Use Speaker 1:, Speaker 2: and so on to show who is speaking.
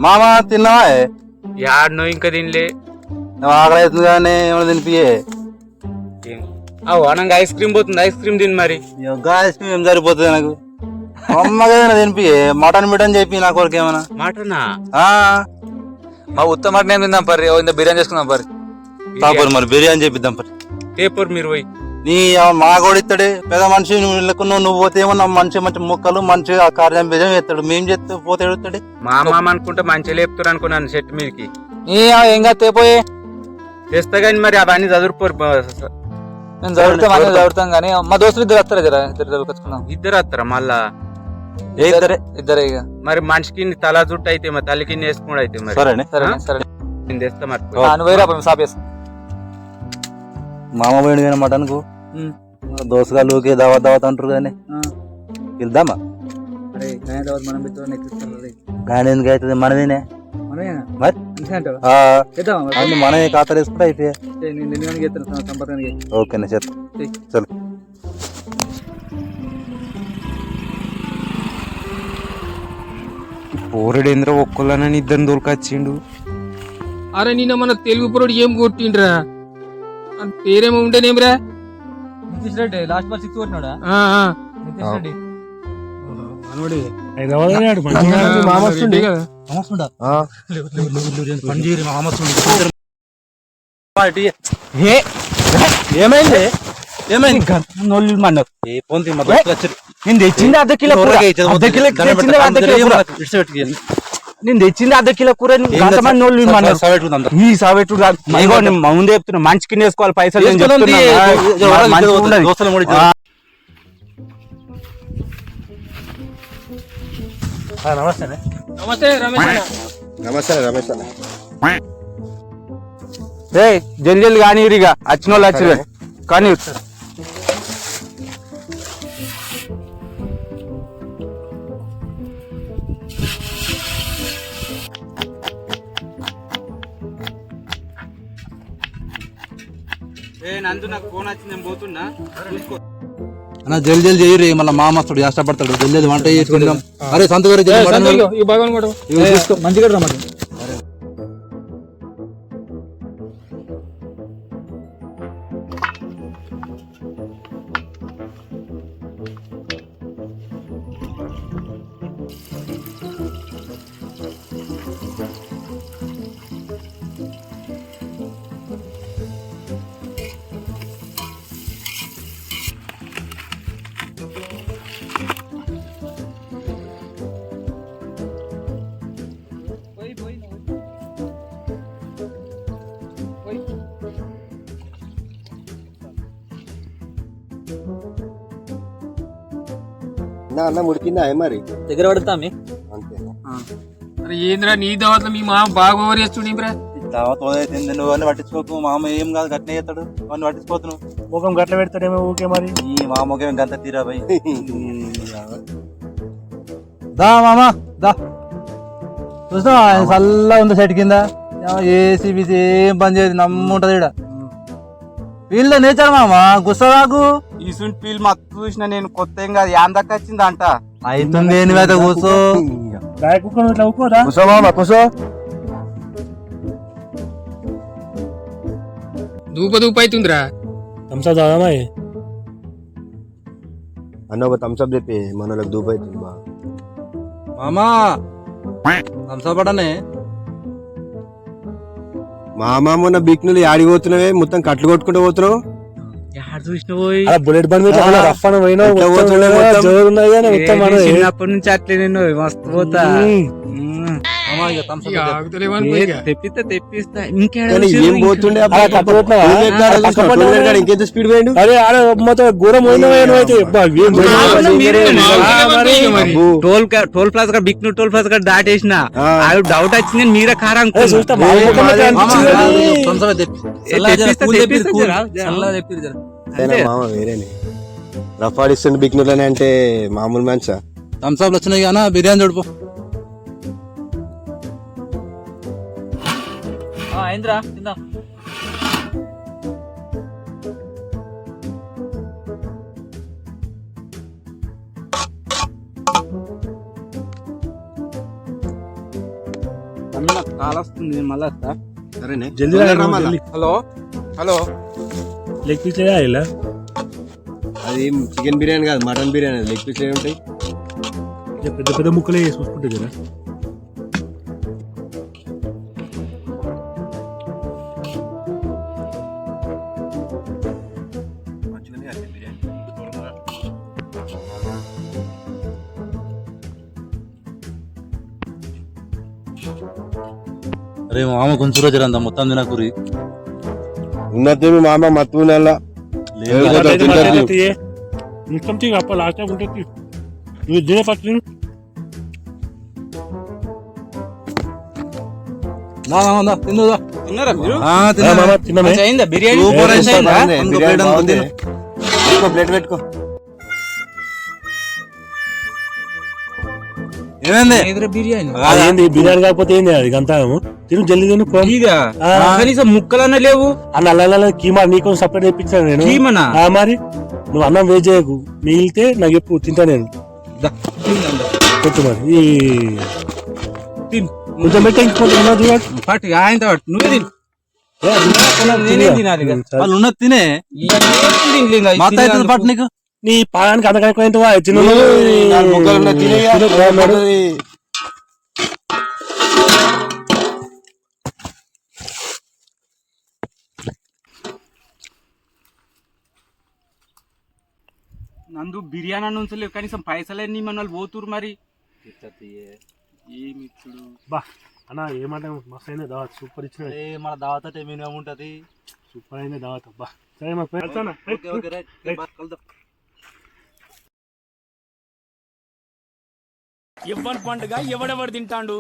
Speaker 1: మామ తిన్నావా?
Speaker 2: యాడ్నో ఇంకా తినలే.
Speaker 1: ఆకలి అవుతుంది కానీ ఏమైనా తినిపియే.
Speaker 2: అనంగా ఐస్ క్రీమ్ పోతుంది, ఐస్ క్రీమ్ తిని మరి.
Speaker 1: ఐస్ క్రీమ్ ఏం సరిపోతుంది నాకు? అమ్మగా తినిపియే. మటన్ బిటన్ చెప్పి నా కొరకు ఏమన్నా.
Speaker 2: మటనా?
Speaker 3: మా ఉత్త మటన్ ఏం తిందాం పర్రి, ఇంత బిర్యానీ చేసుకుందాం పర్రి.
Speaker 1: తాపరు మరి బిర్యానీ చెప్పిద్దాం పరి.
Speaker 2: పేపర్ మీరు పోయి
Speaker 1: నీ మా కూడా ఇస్తాడే పెద్ద మనిషి. నువ్వు పోతే ఏమన్నా మంచి మంచి ముక్కలు మంచిగా కార్యం బిజం ఎత్తాడు. మేము చెప్తే పోతే ఎడుతాడు.
Speaker 2: మా మామ అనుకుంటే మంచిగా లేపుతారు అనుకున్నాను చెట్టు మీదకి.
Speaker 3: ఏం కాదు తేపోయే
Speaker 2: చేస్తా కానీ మరి అవన్నీ చదువుకోరు.
Speaker 3: నేను చదువుతాం కానీ మా దోస్తులు ఇద్దరు వస్తారా? జరా ఇద్దరు చదువుకొచ్చుకున్నాం.
Speaker 2: ఇద్దరు వస్తారా మళ్ళా?
Speaker 3: ఇద్దరే ఇక
Speaker 2: మరి మనిషికి తల జుట్టు అయితే మరి తల్లికి వేసుకున్నాడు అయితే మరి.
Speaker 3: సరే
Speaker 2: నేను తెస్తా మరి.
Speaker 3: నువ్వు వేరే సాపేస్తా.
Speaker 1: మామ పోయింది కానీ మటన్ కు దోసగాళ్ళు దావత్ అంటారు కానీ వెళ్దామా? గాని ఎందుకు అవుతుంది? మనదేనే మరి మనమే ఖాతా వేసుకుంటే అయిపోయా. ఓకేనా చెప్ చలో.
Speaker 2: పోరడేంద్ర ఒక్కళ్ళనని ఇద్దరిని దొరకొచ్చిండు.
Speaker 4: అరే నిన్న మన తెలుగు పొరడు ఏం కొట్టిండ్రా? పేరేమో ఉండేనేమిరా?
Speaker 3: నితీష్ రెడ్డి లాస్ట్ బాల్ 6 కొట్టినాడా? నితీష్ రెడ్డి
Speaker 1: ఏమైంది? ఏమైంది?
Speaker 3: నేను తెచ్చింది అర్ధ కిలో కూర. నేను తెచ్చింది అర్ధ కిలో కూర. ఈ సావెట్టు ముందు చెప్తున్నా, మంచి కింద వేసుకోవాలి పైసలు.
Speaker 4: నమస్తే రమేష్ అన్న.
Speaker 3: జల్దీ కానీ ఇక వచ్చిన వాళ్ళు వచ్చి కానీ
Speaker 2: నందు నాకు ఫోన్ వచ్చింది, నేను పోతున్నా.
Speaker 1: అన్న జల్దీ చేయరు, మళ్ళీ మామస్తుడు కష్టపడతాడు. జల్దీ వంట చేసుకుందాం. అరే సంత
Speaker 3: మంచిగా రమ్మంట.
Speaker 5: అన్న ముడికిందా మరి
Speaker 3: దగ్గర పడుతా
Speaker 5: అంతే.
Speaker 4: అరే ఏంద్రా నీ దావత్లో మీ మామ బాగా ఓవర్ చేస్తుండేమిరా?
Speaker 1: దావత్ నువ్వు అన్ని పట్టించుకోకు. మామ ఏం కాదు గట్నే చేస్తాడు. అవన్నీ పట్టించుకోతున్నావు.
Speaker 5: ముఖం గట్ల పెడతాడేమో ఊకే మరి.
Speaker 1: ఈ మా ముఖం గంత తీరా పోయి. దా మామ దా. చూసినా చల్లగా ఉంది సైడ్ కింద. ఏసీ బీసీ ఏం పని చేయదు. నమ్ముంటది ఇక్కడ. వీళ్ళ నేచర్ మామ గుస్సరాకు.
Speaker 2: ఈ సుంటి పీల్ మత్తు చూసిన నేను కొత్త ఏం కాదు యాందక్క వచ్చిందంట.
Speaker 1: అవుతుంది ఏంది మీద కూర్చో.
Speaker 5: కూసో మామ కూసో.
Speaker 4: దూప అవుతుందిరా.
Speaker 5: థమ్స్అప్ తాగామా అన్న? ఒక థమ్స్అప్ చెప్పి మనలోకి దూపు అవుతుంది బా.
Speaker 1: మామా థమ్స్అప్ పడనే.
Speaker 5: మామ మొన్న బిక్నులు ఆడిపోతున్నావే, మొత్తం కట్లు కొట్టుకుంటూ పోతున్నావు.
Speaker 2: బుల్లెట్ బండి చిన్నప్పటి నుంచి అట్లే నేను మస్తు పోతా. తెప్పిస్తా
Speaker 5: ఏం పోతుండే ఇంకెంత స్పీడ్ పోయిండు.
Speaker 2: టోల్ ప్లాజా బిక్ను టోల్ ప్లాజా దాటేసిన డౌట్ వచ్చింది. మీరే కారం
Speaker 5: మామ వేరేనే రఫాడిస్తుండే బిక్నులని అంటే మామూలు మంచా.
Speaker 1: థమ్స్అప్ వచ్చినాయి కానీ బిర్యానీ చూడుకో.
Speaker 3: అయిందిరా తిందాం.
Speaker 2: అన్న కాల్ వస్తుంది మళ్ళా వస్తా.
Speaker 5: సరేనే
Speaker 6: జల్దీ రా మళ్ళా.
Speaker 3: హలో హలో
Speaker 6: లెగ్ పీస్ లేదా ఇలా
Speaker 5: అది చికెన్ బిర్యానీ కాదు మటన్ బిర్యానీ లెగ్ పీస్ ఉంటాయి.
Speaker 6: పెద్ద పెద్ద ముక్కలే చూసుకుంటే కదా.
Speaker 1: అరే మామ కొంచెం రోజు అంత మొత్తం తినకూరి
Speaker 5: ఉన్నది మీ మామ మత్తు నెల
Speaker 6: మొత్తం తీ అప్ప లాస్ట్ ఉంటుంది. నువ్వు ఇదే పట్టు
Speaker 1: తిందుదా
Speaker 2: తిన్నారా మీరు?
Speaker 6: తిన్నామే.
Speaker 2: మంచిగా అయిందా బిర్యానీ?
Speaker 1: సూపర్ అయిందా?
Speaker 5: బిర్యానీ బాగుంది. ప్లేట్ పెట్టుకో.
Speaker 1: ఏమైంది
Speaker 2: ఎదురు బిర్యానీ
Speaker 6: ఏంది బిర్యానీ కాకపోతే ఏంది అది అంతా తిను జల్దీ తిను పో.
Speaker 2: ఇదా కనీసం ముక్కలన్నా లేవు.
Speaker 6: అన్న అల్ల కీమా నీకు సపరేట్ తెప్పించాను నేను.
Speaker 2: కీమనా?
Speaker 6: మరి నువ్వు అన్నం వేస్ట్ చేయకు, మిగిలితే నాకు చెప్పు తింటా నేను. పెట్టు మరి కొంచెం పెట్టే ఇంకొంచెం ఉన్నది చూడు.
Speaker 2: పట్టు ఆయన పట్టు నువ్వే తిను. నేనే తినాలి ఇక.
Speaker 1: వాళ్ళు ఉన్నది తినే మా అత్త అవుతుంది పట్టు నీకు.
Speaker 6: నీ పాదానికి అందకైపోయింది చిన్న
Speaker 5: ముక్కలు ఉన్నాయి, తినేయ్యా.
Speaker 2: నందు బిర్యానీ అన్న ఉంచలేవు, కనీసం పైసలన్నీ మన వాళ్ళు పోతురు మరి. ఏమి ఇప్పుడు
Speaker 6: బా అన్న ఏమంట మస్తు అయినా దావత్ సూపర్ ఇచ్చిన.
Speaker 1: మన దావత మినిమం ఉంటది.
Speaker 6: సూపర్ అయినా దావత్ బా. సరే మా
Speaker 4: ఎవరి పండుగ ఎవడెవడు తింటాడు.